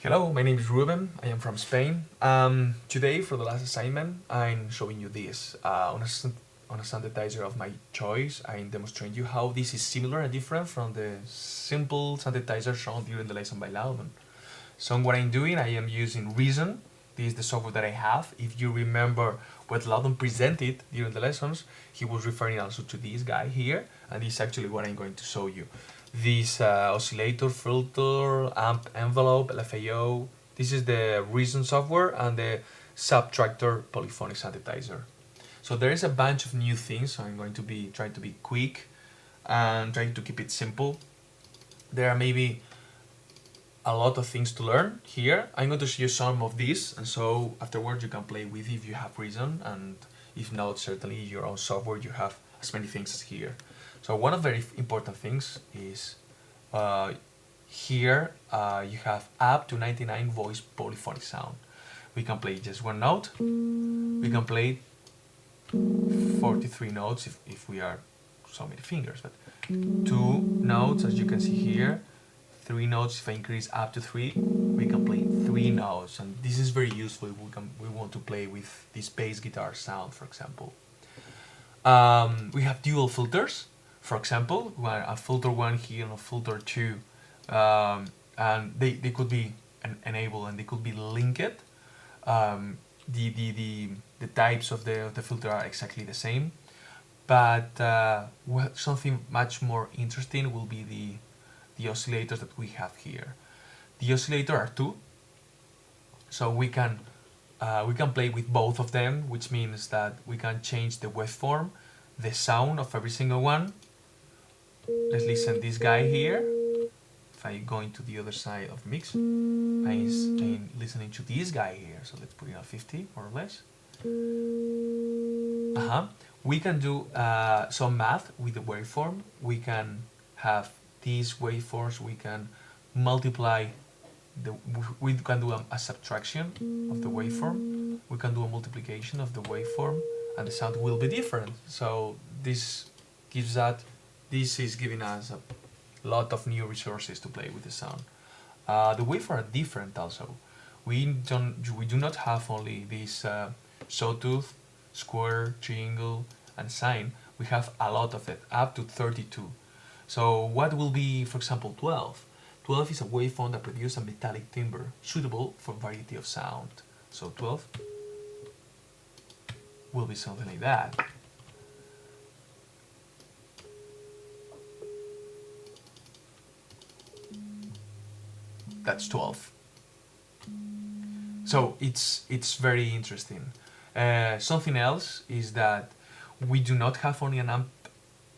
Hello, my name is Ruben. I am from Spain. Today, for the last assignment, I'm showing you this. On a synthesizer of my choice, I'm demonstrating you how this is similar and different from the simple synthesizer shown during the lesson by Loudon. So what I'm doing, I am using Reason. This is the software that I have. If you remember what Loudon presented during the lessons, he was referring also to this guy here, and this is actually what I'm going to show you. This oscillator, filter, amp envelope, LFAO. This is the Reason software and the Subtractor polyphonic synthesizer. So there is a bunch of new things, so I'm going to be trying to be quick and trying to keep it simple. There are maybe a lot of things to learn here. I'm going to show you some of these, and so afterwards you can play with if you have Reason, and if not, certainly your own software, you have as many things as here. So one of the very important things is here you have up to 99 voice polyphonic sound. We can play just one note. We can play 43 notes if we are so many fingers, but 2 notes as you can see here, 3 notes. If I increase up to 3, we can play 3 notes, and this is very useful. We want to play with this bass guitar sound, for example. We have dual filters. For example, a filter 1 here and a filter 2, and they could be enabled and they could be linked. The types of the filter are exactly the same, but something much more interesting will be the oscillators that we have here. The oscillator are 2, so we can play with both of them, which means that we can change the waveform, the sound of every single one. Let's listen this guy here. If I go into the other side of the mix, I'm listening to this guy here. So let's put it on 50 more or less. We can do some math with the waveform. We can have these waveforms. We can multiply. We can do a subtraction of the waveform. We can do a multiplication of the waveform, and the sound will be different. So this is giving us a lot of new resources to play with the sound. The waveforms are different also. We do not have only this sawtooth, square, triangle, and sine. We have a lot of it, up to 32. So what will be, for example, 12? 12 is a waveform that produces a metallic timbre suitable for variety of sound. So 12 will be something like that. That's 12. So it's very interesting. Something else is that we do not have only an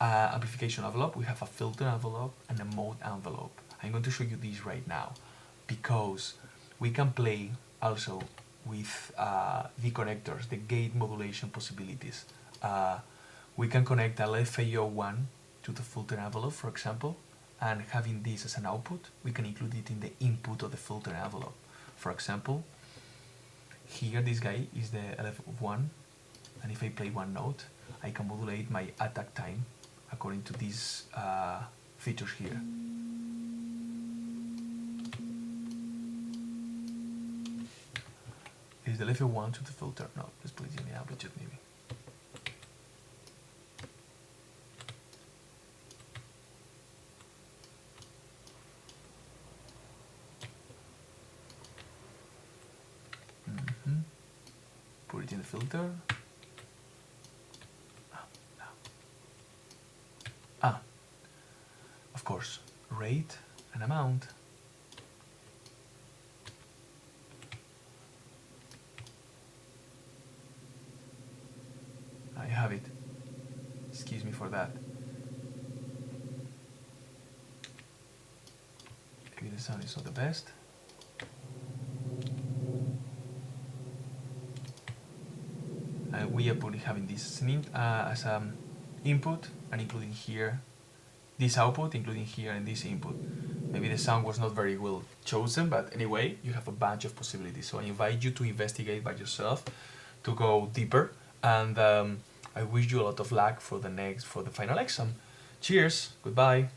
amplification envelope, we have a filter envelope and a mode envelope. I'm going to show you this right now because we can play also with the connectors, the gate modulation possibilities. We can connect a LFAO1 to the filter envelope, for example, and having this as an output, we can include it in the input of the filter envelope. For example, here this guy is the LF1, and if I play one note, I can modulate my attack time according to these features here. Is the LF1 to the filter? No, let's put it in the amplitude maybe. Put it in the filter. Of course, rate and amount. I have it. Excuse me for that. Maybe the sound is not the best. We are having this as an input and including here this output, including here and this input. Maybe the sound was not very well chosen, but anyway, you have a bunch of possibilities. So I invite you to investigate by yourself, to go deeper, and I wish you a lot of luck for the final exam. Cheers, goodbye.